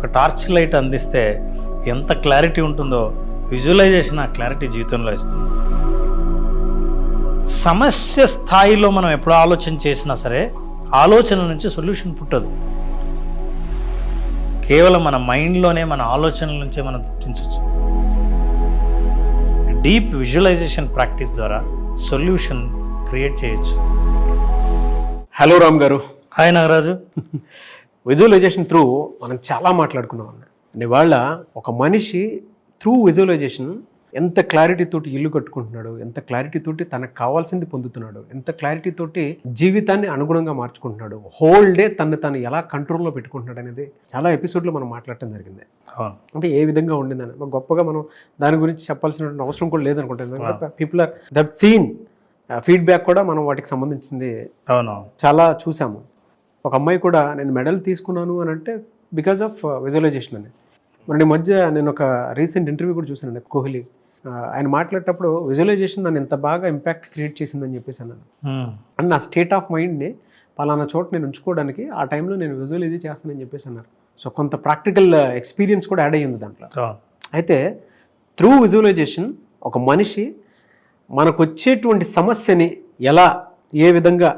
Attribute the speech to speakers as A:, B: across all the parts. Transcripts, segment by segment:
A: ఒక torch light అందిస్తే ఎంత క్లారిటీ ఉంటుందో విజువలైజేషన్ ఆ క్లారిటీ జీవితంలో ఇస్తుంది. సమస్య స్థాయిలో మనం ఎప్పుడు ఆలోచన చేసినా సరే ఆలోచన నుంచి సొల్యూషన్ పుట్టదు. కేవలం మన మైండ్లోనే మన ఆలోచనల నుంచే మనం పుట్టించవచ్చు. డీప్ విజువలైజేషన్ ప్రాక్టీస్ ద్వారా సొల్యూషన్ క్రియేట్ చేయొచ్చు.
B: హలో రామ్ గారు.
A: హాయ్ నాగరాజు.
B: విజువలైజేషన్ త్రూ మనం చాలా మాట్లాడుకున్నాం అండి. ఇవాళ ఒక మనిషి త్రూ విజువలైజేషన్ ఎంత క్లారిటీ తోటి ఇల్లు కట్టుకుంటున్నాడు, ఎంత క్లారిటీ తోటి తనకు కావాల్సింది పొందుతున్నాడు, ఎంత క్లారిటీ తోటి జీవితాన్ని అనుగుణంగా మార్చుకుంటున్నాడు, హోల్ డే తను ఎలా కంట్రోల్లో పెట్టుకుంటున్నాడు అనేది చాలా ఎపిసోడ్లో మనం మాట్లాడటం జరిగింది. అంటే ఏ విధంగా ఉండిందని గొప్పగా మనం దాని గురించి చెప్పాల్సినటువంటి అవసరం కూడా లేదనుకుంటాను. People are the scene feedback కూడా మనం వాటికి సంబంధించింది చాలా చూసాము. ఒక అమ్మాయి కూడా నేను మెడల్ తీసుకున్నాను అని అంటే బికాజ్ ఆఫ్ విజువలైజేషన్ అని. మరి మధ్య నేను ఒక రీసెంట్ ఇంటర్వ్యూ కూడా చూసాను కోహ్లీ. ఆయన మాట్లాడేటప్పుడు విజువలైజేషన్ నన్ను ఎంత బాగా ఇంపాక్ట్ క్రియేట్ చేసిందని చెప్పేసి అన్నాను. అండ్ నా స్టేట్ ఆఫ్ మైండ్ని పలానా చోట నేను ఉంచుకోవడానికి ఆ టైంలో నేను విజువలైజ్ చేస్తానని చెప్పేసి అన్నారు. సో కొంత ప్రాక్టికల్ ఎక్స్పీరియన్స్ కూడా యాడ్ అయ్యింది దాంట్లో. అయితే త్రూ విజువలైజేషన్ ఒక మనిషి మనకు వచ్చేటువంటి సమస్యని ఏ విధంగా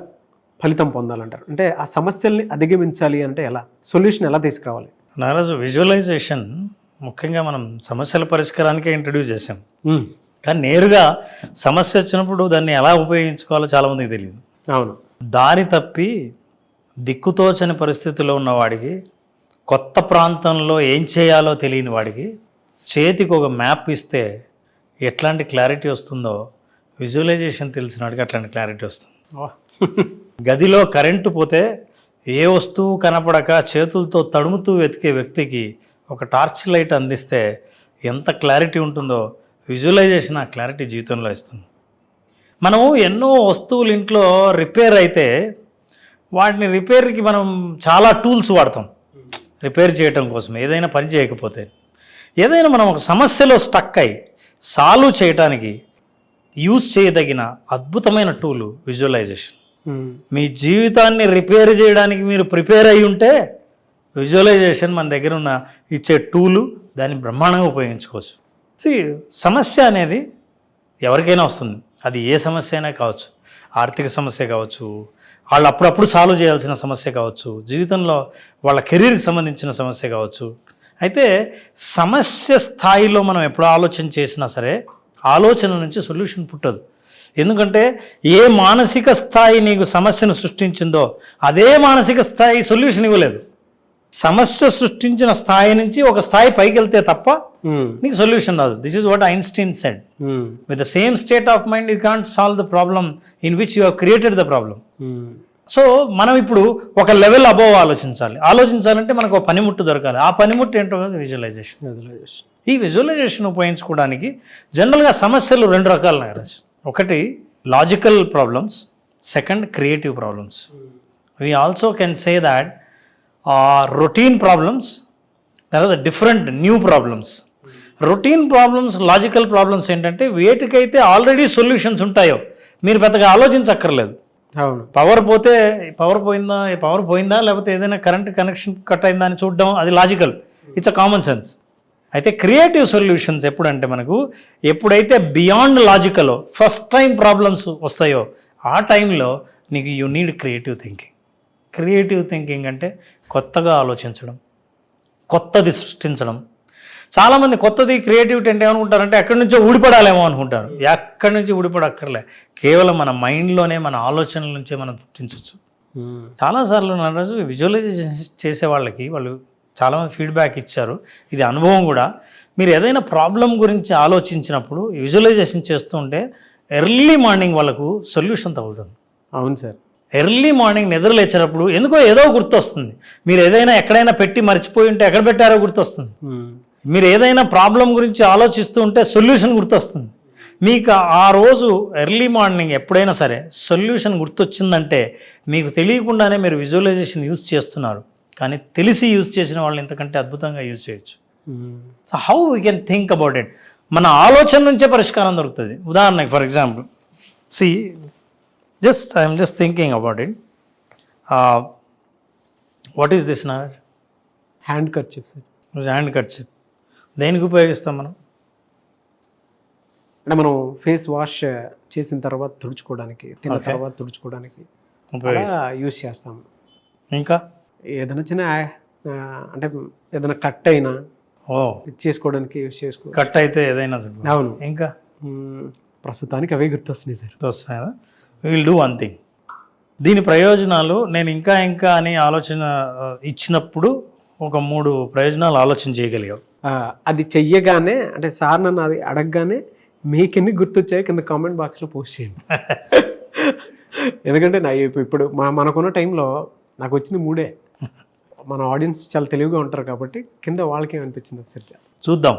B: ఫలితం పొందాలంటారు? అంటే ఆ సమస్యల్ని అధిగమించాలి అంటే ఎలా, సొల్యూషన్ ఎలా తీసుకురావాలి?
A: నారాజు, విజువలైజేషన్ ముఖ్యంగా మనం సమస్యల పరిష్కారానికే ఇంట్రడ్యూస్ చేసాం, కానీ నేరుగా సమస్య వచ్చినప్పుడు దాన్ని ఎలా ఉపయోగించుకోవాలో చాలామందికి తెలియదు.
B: అవును.
A: దారి తప్పి దిక్కుతోచని పరిస్థితిలో ఉన్నవాడికి, కొత్త ప్రాంతంలో ఏం చేయాలో తెలియని వాడికి చేతికి ఒక మ్యాప్ ఇస్తే ఎట్లాంటి క్లారిటీ వస్తుందో విజువలైజేషన్ తెలిసిన వాడికి అట్లాంటి క్లారిటీ వస్తుంది. గదిలో కరెంటు పోతే ఏ వస్తువు కనపడక చేతులతో తడుముతూ వెతికే వ్యక్తికి ఒక టార్చ్ లైట్ అందిస్తే ఎంత క్లారిటీ ఉంటుందో విజువలైజేషన్ ఆ క్లారిటీ జీవితంలో ఇస్తుంది. మనము ఎన్నో వస్తువులు ఇంట్లో రిపేర్ అయితే వాటిని రిపేర్కి మనం చాలా టూల్స్ వాడతాం రిపేర్ చేయటం కోసం. ఏదైనా పని చేయకపోతే, ఏదైనా మనం ఒక సమస్యలో స్టక్ అయి సాల్వ్ చేయటానికి యూజ్ చేయదగిన అద్భుతమైన టూలు విజువలైజేషన్. మీ జీవితాన్ని రిపేర్ చేయడానికి మీరు ప్రిపేర్ అయి ఉంటే విజువలైజేషన్ మన దగ్గర ఉన్న ఇచ్చే టూలు, దాన్ని బ్రహ్మాండంగా ఉపయోగించుకోవచ్చు. సమస్య అనేది ఎవరికైనా వస్తుంది. అది ఏ సమస్య అయినా కావచ్చు, ఆర్థిక సమస్య కావచ్చు, వాళ్ళు అప్పుడప్పుడు సాల్వ్ చేయాల్సిన సమస్య కావచ్చు, జీవితంలో వాళ్ళ కెరీర్కి సంబంధించిన సమస్య కావచ్చు. అయితే సమస్య స్థాయిలో మనం ఎప్పుడు ఆలోచన చేసినా సరే ఆలోచన నుంచి సొల్యూషన్ పుట్టదు. ఎందుకంటే ఏ మానసిక స్థాయి నీకు సమస్యను సృష్టించిందో అదే మానసిక స్థాయి సొల్యూషన్ ఇవ్వలేదు. సమస్య సృష్టించిన స్థాయి నుంచి ఒక స్థాయి పైకి వెళ్తే తప్ప నీకు సొల్యూషన్ రాదు. This is what Einstein said, with the same state of mind you can't solve the problem in which you have created the problem. So మనం ఇప్పుడు ఒక లెవెల్ అబోవ్ ఆలోచించాలంటే మనకు ఒక పనిముట్టు దొరకాలి. ఆ పనిముట్టు ఏంటో విజువలైజేషన్. ఈ విజువలైజేషన్ ఉపయోగించుకోవడానికి జనరల్గా సమస్యలు రెండు రకాలు నాగరాజ్. ఒకటి logical problems, second creative problems. We also can say that routine problems, తర్వాత different new problems. Routine problems, logical problems ఏంటంటే వేటికైతే ఆల్రెడీ సొల్యూషన్స్ ఉంటాయో మీరు పెద్దగా ఆలోచించక్కర్లేదు. పవర్ పోయిందా లేకపోతే ఏదైనా కరెంట్ కనెక్షన్ కట్ అయిందా అని చూడడం, అది logical, it's a common sense. అయితే క్రియేటివ్ సొల్యూషన్స్ ఎప్పుడంటే మనకు ఎప్పుడైతే beyond logical first time problems వస్తాయో ఆ టైంలో నీకు you need creative thinking. Creative thinking అంటే కొత్తగా ఆలోచించడం, కొత్తది సృష్టించడం. చాలామంది కొత్తది క్రియేటివిటీ అంటే ఏమనుకుంటారంటే ఎక్కడి నుంచో ఊడిపడాలేమో అనుకుంటారు. ఎక్కడి నుంచి ఊడిపడక్కర్లే, కేవలం మన మైండ్లోనే మన ఆలోచనల నుంచే మనం పుట్టించవచ్చు. చాలాసార్లు నా రోజు విజువలైజేషన్ చేసే వాళ్ళకి వాళ్ళు చాలామంది ఫీడ్బ్యాక్ ఇచ్చారు, ఇది అనుభవం కూడా. మీరు ఏదైనా ప్రాబ్లం గురించి ఆలోచించినప్పుడు విజువలైజేషన్ చేస్తూ ఉంటే ఎర్లీ మార్నింగ్ వాళ్ళకు సొల్యూషన్ తగులుతుంది.
B: అవును సార్.
A: ఎర్లీ మార్నింగ్ నిద్రలేచినప్పుడు ఎందుకో ఏదో గుర్తొస్తుంది. మీరు ఏదైనా ఎక్కడైనా పెట్టి మర్చిపోయి ఉంటే ఎక్కడ పెట్టారో గుర్తొస్తుంది. మీరు ఏదైనా ప్రాబ్లం గురించి ఆలోచిస్తూ ఉంటే సొల్యూషన్ గుర్తొస్తుంది. మీకు ఆ రోజు ఎర్లీ మార్నింగ్ ఎప్పుడైనా సరే సొల్యూషన్ గుర్తొచ్చిందంటే మీకు తెలియకుండానే మీరు విజువలైజేషన్ యూజ్ చేస్తున్నారు. కానీ తెలిసి యూజ్ చేసిన వాళ్ళు ఇంతకంటే అద్భుతంగా యూజ్ చేయొచ్చు. So how we can think about it, మన ఆలోచన నుంచే పరిష్కారం దొరుకుతుంది. ఉదాహరణకి for example, I'm just thinking about it. What is this నా?
B: Handkerchief sir.
A: Handkerchief దేనికి ఉపయోగిస్తాం మనం?
B: అంటే మనం ఫేస్ వాష్ చేసిన తర్వాత తుడుచుకోవడానికి, తిన్న తర్వాత తుడుచుకోవడానికి యూస్ చేస్తాం.
A: ఇంకా
B: ఏదైనా చిన్న అంటే ఏదైనా కట్ అయినా చేసుకోవడానికి యూస్ చేసుకో.
A: కట్ అయితే ఏదైనా.
B: అవును.
A: ఇంకా
B: ప్రస్తుతానికి అవే గుర్తొస్తున్నాయి సార్.
A: గుర్తొస్తున్నాయి కదా. Will do one thing. దీని ప్రయోజనాలు నేను ఇంకా అని ఆలోచన ఇచ్చినప్పుడు ఒక 3 ప్రయోజనాలు ఆలోచన చేయగలిగావు.
B: అది చెయ్యగానే అంటే సార్ నన్ను అది అడగగానే మీకెన్ని గుర్తొచ్చాయి కింద కామెంట్ బాక్స్లో పోస్ట్ చేయండి. ఎందుకంటే నా ఇప్పుడు మనకున్న టైంలో నాకు వచ్చింది 3. మన ఆడియన్స్ చాలా తెలివిగా ఉంటారు కాబట్టి కింద వాళ్ళకి ఏమనిపించింది ఒకసారి
A: చూద్దాం.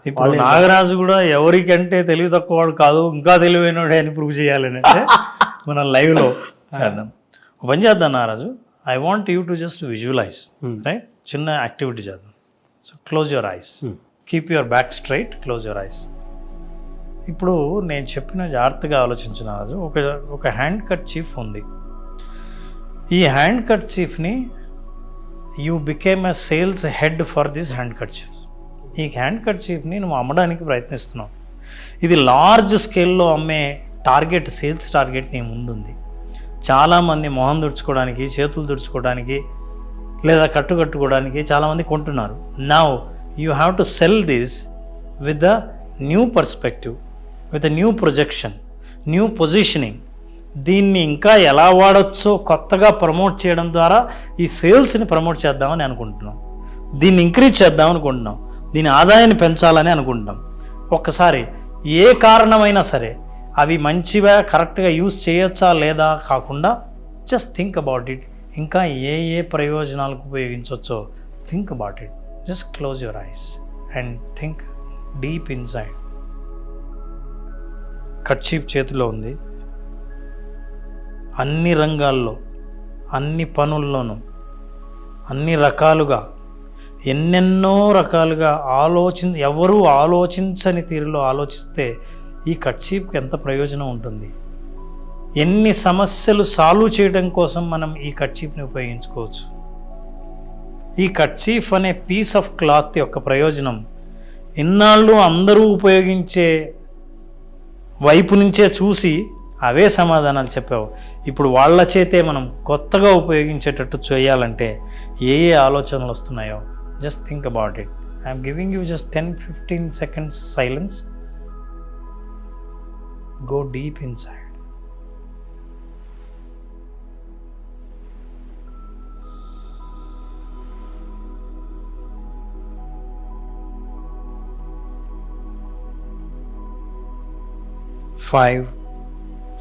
A: ఇప్పుడు నాగరాజు కూడా ఎవరికంటే తెలివి తక్కువ వాడు కాదు, ఇంకా తెలివైనడే అని ప్రూవ్ చేయాలని అంటే మనం లైవ్లో చేద్దాం. పని చేద్దాం Nagaraju. I want you to just visualise, right? చిన్న యాక్టివిటీ చేద్దాం. So close your eyes, keep your back straight, close your eyes. ఇప్పుడు నేను చెప్పిన జాగ్రత్తగా ఆలోచించిన రాజు, ఒక హ్యాండ్ కర్చీఫ్ ఉంది. ఈ హ్యాండ్ కర్చీఫ్ని you became a sales head for this handkerchief. ఈ హ్యాండ్ కర్చీఫ్ని నువ్వు అమ్మడానికి ప్రయత్నిస్తున్నావు. ఇది లార్జ్ స్కేల్లో అమ్మే టార్గెట్, సేల్స్ టార్గెట్ నీ ముందుంది. చాలామంది మొహం తుడుచుకోవడానికి, చేతులు తుడుచుకోవడానికి లేదా కట్టుకోవడానికి చాలామంది కొంటున్నారు. Now you have to cell this with the new perspective, with new projection, new positioning. దీన్ని ఇంకా ఎలా వాడచ్చో కొత్తగా ప్రమోట్ చేయడం ద్వారా ఈ సేల్స్ని ప్రమోట్ చేద్దామని అనుకుంటున్నాం. దీన్ని ఇంక్రీజ్ చేద్దాం అనుకుంటున్నాం. దీని ఆదాయాన్ని పెంచాలని అనుకుంటున్నాం. ఒక్కసారి ఏ కారణమైనా సరే అవి మంచిగా కరెక్ట్గా యూజ్ చేయొచ్చా లేదా కాకుండా జస్ట్ థింక్ అబౌట్ ఇట్. ఇంకా ఏ ప్రయోజనాలకు ఉపయోగించవచ్చో think about it. Just close your ice and think deep inside. Kerchief చేతిలో ఉంది. అన్ని రంగాల్లో, అన్ని పనుల్లోనూ, అన్ని రకాలుగా, ఎన్నెన్నో రకాలుగా ఎవరూ ఆలోచించని తీరులో ఆలోచిస్తే ఈ కర్చీఫ్కి ఎంత ప్రయోజనం ఉంటుంది. ఎన్ని సమస్యలు సాల్వ్ చేయడం కోసం మనం ఈ కర్చీఫ్ని ఉపయోగించుకోవచ్చు. ఈ కర్చీఫ్ అనే పీస్ ఆఫ్ క్లాత్ యొక్క ప్రయోజనం ఇన్నాళ్ళు అందరూ ఉపయోగించే వైపు నుంచే చూసి అవే సమాధానాలు చెప్పావు. ఇప్పుడు వాళ్ళ చేతే మనం కొత్తగా ఉపయోగించేటట్టు చేయాలంటే ఏ ఆలోచనలు వస్తున్నాయో just think about it. I'm giving you just 10-15 seconds silence. Go deep inside. Five,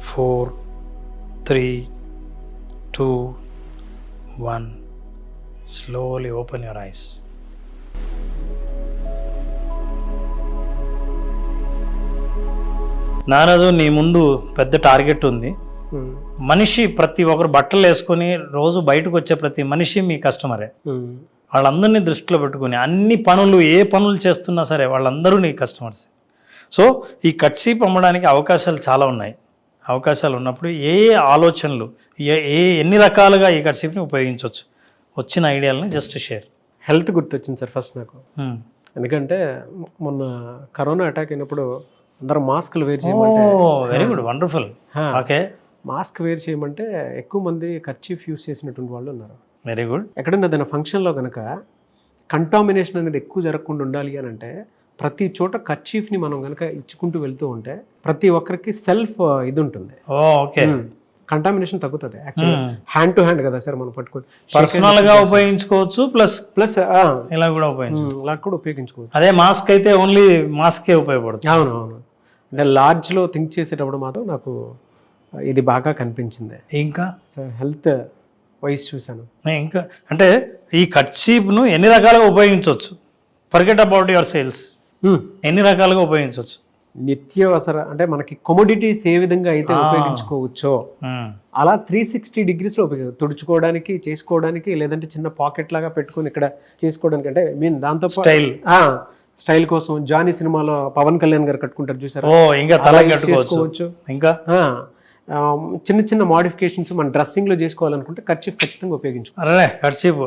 A: 4, 3, 2, 1. Slowly open your eyes. నారాజు, నీ ముందు పెద్ద టార్గెట్ ఉంది. మనిషి ప్రతి ఒక్కరు బట్టలు వేసుకొని రోజు బయటకు వచ్చే ప్రతి మనిషి మీ కస్టమరే. వాళ్ళందరినీ దృష్టిలో పెట్టుకుని అన్ని పనులు, ఏ పనులు చేస్తున్నా సరే వాళ్ళందరూ నీ కస్టమర్స్. సో ఈ కర్చీఫ్ అమ్మడానికి అవకాశాలు చాలా ఉన్నాయి. అవకాశాలు ఉన్నప్పుడు ఏ ఆలోచనలు, ఎన్ని రకాలుగా ఈ కర్చీఫ్ని ఉపయోగించవచ్చు, వచ్చిన ఐడియాలని జస్ట్ షేర్.
B: హెల్త్ గుర్తొచ్చింది సార్ ఫస్ట్ నాకు. ఎందుకంటే మొన్న కరోనా అటాక్ అయినప్పుడు అందరూ మాస్కులు వేర్ చేయమంటే,
A: very good, wonderful. Okay,
B: mask wear చేయమంటే ఎక్కువ మంది కర్చీఫ్ యూస్ చేసినటువంటి వాళ్ళు ఉన్నారు.
A: వెరీ గుడ్.
B: ఎక్కడైనా ఏదైనా ఫంక్షన్లో కనుక కంటామినేషన్ అనేది ఎక్కువ జరగకుండా ఉండాలి అని అంటే ప్రతి చోట కర్చీఫ్ని మనం కనుక ఇచ్చుకుంటూ వెళ్తూ ఉంటే ప్రతి ఒక్కరికి సెల్ఫ్ ఇది ఉంటుంది.
A: ఓకే,
B: కంటామినేషన్ తగ్గుతుంది. యాక్చువల్లీ హ్యాండ్ టు హ్యాండ్ కదా సార్ మనం పట్టుకొని
A: పర్సనల్ గా ఉపయోగించుకోవచ్చు, ప్లస్ ఇలా కూడా
B: ఉపయోగించుకోవచ్చు.
A: అదే మాస్క్ అయితే ఓన్లీ మాస్కే ఉపయోగపడుతుంది.
B: అవును. అంటే లార్జ్లో థింక్ చేసేటప్పుడు మాత్రం నాకు ఇది బాగా కనిపించింది.
A: ఇంకా
B: హెల్త్ వైజ్ చూశాను.
A: ఇంకా అంటే ఈ కర్చీఫ్ను ఎన్ని రకాలుగా ఉపయోగించవచ్చు. Forget about your sales. ఎన్ని రకాలుగా ఉపయోగించవచ్చు.
B: నిత్యావసర అంటే మనకి కమోడిటీస్ ఏ విధంగా అయితే ఉపయోగించుకోవచ్చో అలా 360 degreesలో తుడుచుకోవడానికి, చేసుకోవడానికి, లేదంటే చిన్న పాకెట్ లాగా పెట్టుకుని ఇక్కడ చేసుకోవడానికి. అంటే దాంతో స్టైల్ కోసం జానీ సినిమాలో పవన్ కళ్యాణ్ గారు కట్టుకుంటారు చూసారా,
A: ఇంకా తల కట్టుకోవచ్చు. ఇంకా
B: చిన్న చిన్న మోడిఫికేషన్స్ మన డ్రెస్సింగ్లో చేసుకోవాలనుకుంటే ఖచ్చితంగా ఉపయోగించుకో.
A: అరే కర్చీఫ్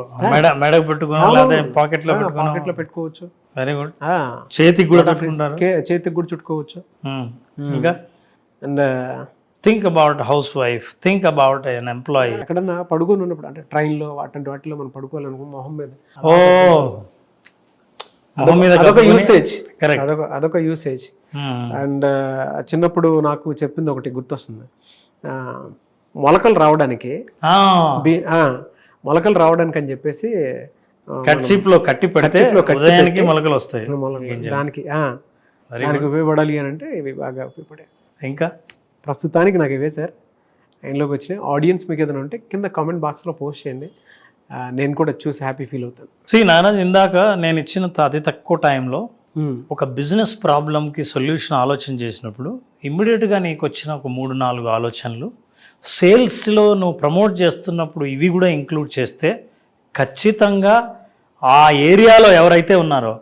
A: మెడకు పెట్టుకున్నా లేదా పాకెట్లో
B: పెట్టుకోవచ్చు.
A: Very good. చేతికి కూడా చుట్టుకుంటారు.
B: చేతికి కూడా చుట్టుకోవచ్చు.
A: ఇంకా and think about house wife, think about an employee.
B: ఎక్కడన్నా పడుకొని ఉన్నప్పుడు అంటే ట్రైన్లో వాటిలో మనం పడుకోవాలనుకో మొహం మీద అదొక యూసేజ్. అదొక యూసేజ్. అండ్ చిన్నప్పుడు నాకు చెప్పింది ఒకటి గుర్తొస్తుంది. మొలకలు రావడానికి అని చెప్పేసి
A: కట్సిప్లో కట్టి పెడితే ఉదయానికి మొలకలు వస్తాయి.
B: దానికి ఉపయోగపడాలి అని అంటే ఇవి బాగా ఉపయోగపడాయి.
A: ఇంకా
B: ప్రస్తుతానికి నాకు ఇవే సార్ లైన్లోకి వచ్చినాయి. ఆడియన్స్ మీకు ఏదైనా ఉంటే కింద కామెంట్ బాక్స్లో పోస్ట్ చేయండి, నేను కూడా చూసి హ్యాపీ ఫీల్ అవుతాను.
A: నారాజ్, ఇందాక నేను ఇచ్చిన అతి తక్కువ టైంలో ఒక బిజినెస్ ప్రాబ్లంకి సొల్యూషన్ ఆలోచన చేసినప్పుడు ఇమ్మీడియట్గా నీకు వచ్చిన ఒక 3-4 ఆలోచనలు సేల్స్లో నువ్వు ప్రమోట్ చేస్తున్నప్పుడు ఇవి కూడా ఇంక్లూడ్ చేస్తే ఖచ్చితంగా ఆ ఏరియాలో ఎవరైతే ఉన్నారో,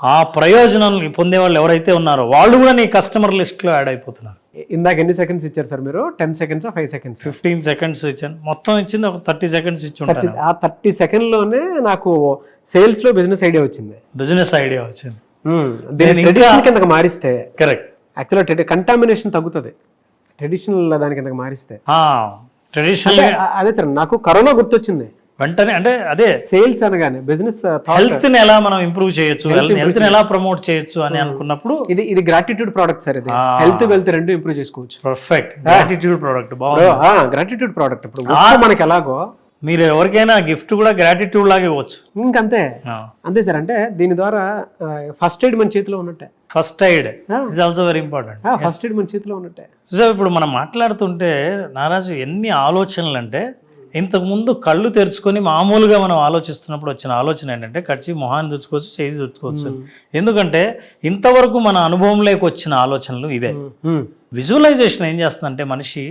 A: ఆ ప్రయోజనం పొందేవాళ్ళు ఎవరైతే ఉన్నారో వాళ్ళు కూడా నీ కస్టమర్ లిస్ట్లో యాడ్ అయిపోతున్నారు.
B: ఇందాక ఎన్ని సెకండ్స్ ఇచ్చారు సార్ మీరు? 10 సెకండ్స్ 5 సెకండ్స్?
A: 15 సెకండ్స్ ఇచ్చాను. మొత్తం ఇచ్చింది ఒక 30 సెకండ్స్ ఇచ్చి ఉంటాను.
B: ఆ 30 సెకండ్లోనే నాకు సేల్స్లో బిజినెస్ ఐడియా వచ్చింది. ట్రెడిషనల్ కిందకి మారిస్తే
A: కరెక్ట్.
B: యాక్చువల్గా కంటామినేషన్ తగ్గుతుంది ట్రెడిషనల్ దాని కిందకి మారిస్తే.
A: ట్రెడిషనల్
B: అదే సార్ నాకు కరోనా గుర్తొచ్చింది
A: వెంటనే. అంటే అదే
B: సేల్స్ అనగానే బిజినెస్
A: హెల్త్ ని ఎలా మనం ఇంప్రూవ్ చేయొచ్చు, హెల్త్ ని ఎలా ప్రమోట్ చేయొచ్చు అని అనుకున్నప్పుడు
B: ఇది గ్రాటిట్యూడ్ ప్రోడక్ట్ సార్. ఇది హెల్త్ వెల్త్ రెండు ఇంప్రూవ్ చేసుకోవచ్చు.
A: పర్ఫెక్ట్. గ్రాటిట్యూడ్ ప్రోడక్ట్ బాగుంది.
B: గ్రాటిట్యూడ్ ప్రోడక్ట్ ఇప్పుడు మనకి ఎలాగో
A: మీరు ఎవరికైనా గిఫ్ట్ కూడా గ్రాటిట్యూడ్ లాగే ఇవ్వచ్చు.
B: ఇంకంతే అంతే సార్. అంటే దీని ద్వారా ఫస్ట్ ఎయిడ్ మన చేతిలో ఉన్నట్టే.
A: First aid is also very important.
B: First aid మన చేతిలో ఉన్నట్టే.
A: సో ఇప్పుడు మనం మాట్లాడుతుంటే నారాజు ఎన్ని ఆలోచనలు అంటే, ఇంతకుముందు కళ్ళు తెరుచుకొని మామూలుగా మనం ఆలోచిస్తున్నప్పుడు వచ్చిన ఆలోచన ఏంటంటే కచ్చి మొహాన్ని తుడుచుకోవచ్చు, చేయి తుడుచుకోవచ్చు. ఎందుకంటే ఇంతవరకు మన అనుభవంలోకి వచ్చిన ఆలోచనలు ఇవే. విజువలైజేషన్ ఏం చేస్తుందంటే మనిషి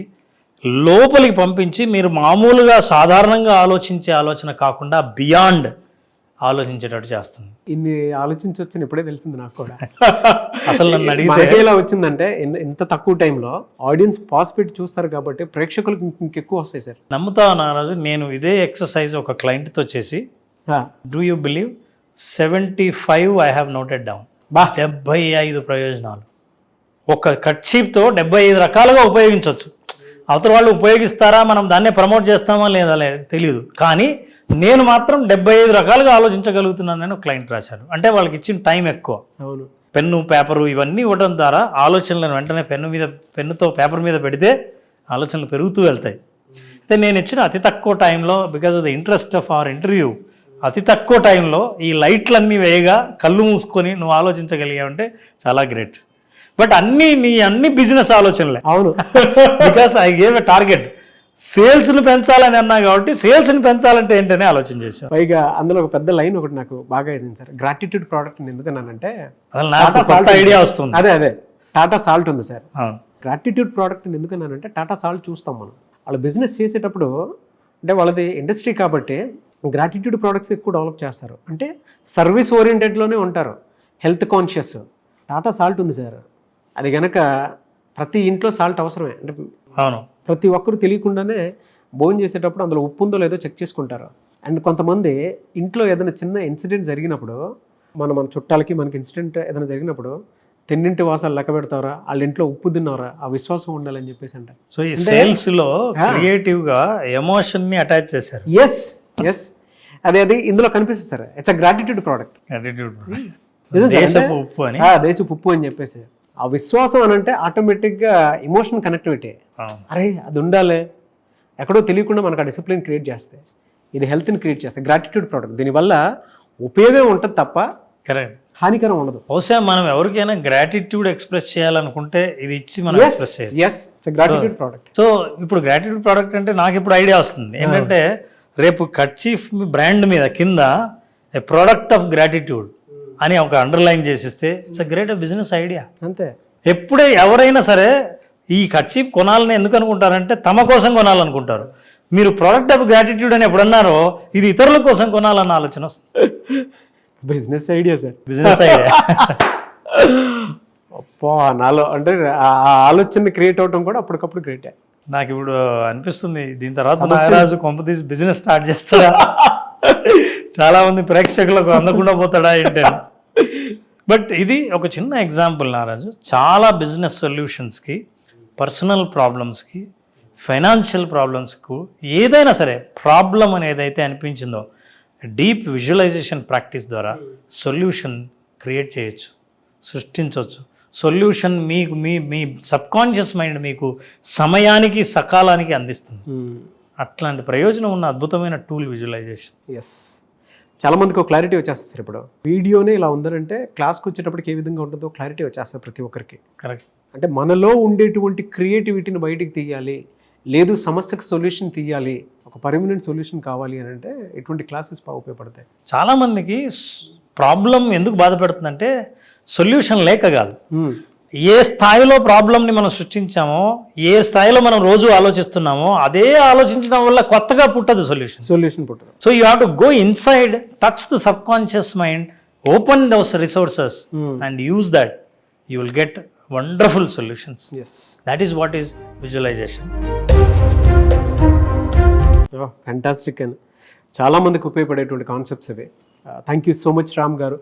A: లోపలికి పంపించి మీరు మామూలుగా సాధారణంగా ఆలోచించే ఆలోచన కాకుండా బియాండ్ ఆలోచించేటట్టు చేస్తుంది.
B: ఇన్ని ఆలోచించవచ్చని ఇప్పుడే తెలిసింది నాకు కూడా.
A: అసలు నన్ను అడిగితే
B: ఎలా వచ్చిందంటే ఇంత తక్కువ టైంలో ఆడియన్స్ పాసిబిలిటీ చూస్తారు కాబట్టి ప్రేక్షకులకు ఇంకెక్కువ వస్తాయి సార్.
A: నమ్ముతావు నారాజు, నేను ఇదే ఎక్సర్సైజ్ ఒక క్లయింట్తో చేసి do you believe 75 I have noted down. 75 ప్రయోజనాలు. ఒక కట్షీప్తో 75 రకాలుగా ఉపయోగించవచ్చు. అవతల వాళ్ళు ఉపయోగిస్తారా, మనం దాన్నే ప్రమోట్ చేస్తామా లేదా తెలియదు, కానీ నేను మాత్రం 75 రకాలుగా ఆలోచించగలుగుతున్నాను. నేను క్లయింట్ రాశాను అంటే వాళ్ళకి ఇచ్చిన టైం ఎక్కువ.
B: అవును.
A: పెన్ను పేపరు ఇవన్నీ ఇవ్వడం ద్వారా ఆలోచనలను వెంటనే పెన్నుతో పేపర్ మీద పెడితే ఆలోచనలు పెరుగుతూ వెళ్తాయి. అయితే నేను ఇచ్చిన అతి తక్కువ టైంలో, because of the interest of our interview, అతి తక్కువ టైంలో ఈ లైట్లన్నీ వేయగా కళ్ళు మూసుకొని నువ్వు ఆలోచించగలిగావంటే చాలా గ్రేట్. బట్ అన్ని బిజినెస్ ఆలోచనలే.
B: అవును.
A: Because I gave a target. సేల్స్ని పెంచాలని అన్నా కాబట్టి సేల్స్ని పెంచాలంటే ఏంటనే ఆలోచన చేశాను.
B: పైగా అందులో ఒక పెద్ద లైన్ ఒకటి నాకు బాగా అయింది సార్. గ్రాటిట్యూడ్ ప్రోడక్ట్ ఎందుకన్నానంటే
A: ఐడియా వస్తుంది.
B: అదే టాటా సాల్ట్ ఉంది సార్. గ్రాటిట్యూడ్ ప్రోడక్ట్ ఎందుకన్నానంటే టాటా సాల్ట్ చూస్తాం మనం వాళ్ళు బిజినెస్ చేసేటప్పుడు. అంటే వాళ్ళది ఇండస్ట్రీ కాబట్టి గ్రాటిట్యూడ్ ప్రోడక్ట్స్ ఎక్కువ డెవలప్ చేస్తారు. అంటే సర్వీస్ ఓరియంటెడ్లోనే ఉంటారు, హెల్త్ కాన్షియస్. టాటా సాల్ట్ ఉంది సార్, అది కనుక ప్రతి ఇంట్లో సాల్ట్ అవసరమే. అంటే
A: అవును,
B: ప్రతి ఒక్కరు తెలియకుండానే భోజనం చేసేటప్పుడు అందులో ఉప్పు ఉందో లేదో చెక్ చేసుకుంటారు. అండ్ కొంతమంది ఇంట్లో ఏదైనా చిన్న ఇన్సిడెంట్ జరిగినప్పుడు మన చుట్టాలకి మనకి ఇన్సిడెంట్ ఏదైనా జరిగినప్పుడు తిన్నింటి వాసాలు లెక్క పెడతారా, వాళ్ళ ఇంట్లో ఉప్పు తిన్నారా, ఆ విశ్వాసం ఉండాలని చెప్పేసి అంటారు.
A: సో ఈ సేల్స్ లో క్రియేటివ్ గా ఎమోషన్ ని అటాచ్ చేశారు.
B: ఎస్ అది ఇందులో కనిపిస్తుంది sir. It's a gratitude product.
A: దేశపు ఉప్పు అని,
B: దేశపు ఉప్పు అని చెప్పేసి ఆ విశ్వాసం అని అంటే ఆటోమేటిక్గా ఎమోషనల్ కనెక్టివిటీ. అరే అది ఉండాలి, ఎక్కడో తెలియకుండా మనకు ఆ డిసిప్లిన్ క్రియేట్ చేస్తాయి. ఇది హెల్త్ని క్రియేట్ చేస్తాయి. గ్రాటిట్యూడ్ ప్రోడక్ట్ దీనివల్ల ఉపయోగం ఉంటుంది తప్ప
A: కరెక్ట్
B: హానికరం ఉండదు.
A: బహుశా మనం ఎవరికైనా గ్రాటిట్యూడ్ ఎక్స్ప్రెస్ చేయాలనుకుంటే ఇది ఇచ్చి మనం ఎక్స్ప్రెస్ చేయాలి.
B: Gratitude product.
A: సో ఇప్పుడు గ్రాటిట్యూడ్ ప్రోడక్ట్ అంటే నాకు ఇప్పుడు ఐడియా వస్తుంది ఏంటంటే, రేపు కర్చీఫ్ బ్రాండ్ మీద కింద ఏ ప్రోడక్ట్ ఆఫ్ గ్రాటిట్యూడ్ అని ఒక అండర్లైన్ చేసిస్తే it's a great business idea.
B: అంతే.
A: ఎప్పుడే ఎవరైనా సరే ఈ కర్చీఫ్ కొనాలని ఎందుకు అనుకుంటారంటే తమ కోసం కొనాలనుకుంటారు. మీరు ప్రోడక్ట్ ఆఫ్ గ్రాటిట్యూడ్ అని ఎప్పుడన్నారో ఇది ఇతరుల కోసం కొనాలన్న ఆలోచన వస్తుంది.
B: Business idea sir,
A: business idea.
B: నాలో అంటే ఆ ఆలోచన క్రియేట్ అవడం కూడా అప్పటికప్పుడు గ్రేటే.
A: నాకు ఇప్పుడు అనిపిస్తుంది దీని తర్వాత నాగరాజు కొంపతీసి బిజినెస్ స్టార్ట్ చేస్తాడా, చాలా మంది ప్రేక్షకులకు అందకుండా పోతాడా ఏంటి. బట్ ఇది ఒక చిన్న ఎగ్జాంపుల్ నాగరాజు. చాలా బిజినెస్ సొల్యూషన్స్కి, పర్సనల్ ప్రాబ్లమ్స్కి, ఫైనాన్షియల్ ప్రాబ్లమ్స్కు ఏదైనా సరే ప్రాబ్లం అనేది అయితే అనిపించిందో డీప్ విజువలైజేషన్ ప్రాక్టీస్ ద్వారా సొల్యూషన్ క్రియేట్ చేయొచ్చు, సృష్టించవచ్చు. సొల్యూషన్ మీకు మీ మీ సబ్కాన్షియస్ మైండ్ మీకు సమయానికి సకాలానికి అందిస్తుంది. అట్లాంటి ప్రయోజనం ఉన్న అద్భుతమైన టూల్ విజువలైజేషన్.
B: ఎస్, చాలామందికి ఒక క్లారిటీ వచ్చేస్తుంది సార్. ఇప్పుడు వీడియోనే ఇలా ఉందనంటే క్లాస్కి వచ్చేటప్పటికి ఏ విధంగా ఉంటుందో క్లారిటీ వచ్చేస్తుంది ప్రతి ఒక్కరికి.
A: కరెక్ట్.
B: అంటే మనలో ఉండేటువంటి క్రియేటివిటీని బయటికి తీయాలి, లేదు సమస్యకు సొల్యూషన్ తీయాలి, ఒక పర్మనెంట్ సొల్యూషన్ కావాలి అని అంటే ఇటువంటి క్లాసెస్ బాగా ఉపయోగపడతాయి.
A: చాలామందికి ప్రాబ్లం ఎందుకు బాధపడుతుందంటే సొల్యూషన్ లేక కాదు. ఏ స్థాయిలో ప్రాబ్లమ్ని మనం సృష్టించామో, ఏ స్థాయిలో మనం రోజు ఆలోచిస్తున్నామో అదే ఆలోచించడం వల్ల కొత్తగా పుట్టదు సొల్యూషన్
B: పుట్టదు.
A: So you have to go inside, touch the subconscious mind, open those resources and use that. You will get wonderful solutions. That is what is visualization.
B: Fantastic and చాలామందికి ఉపయోగపడేటువంటి కాన్సెప్ట్స్ ఇవి. Thank you so much Ram గారు.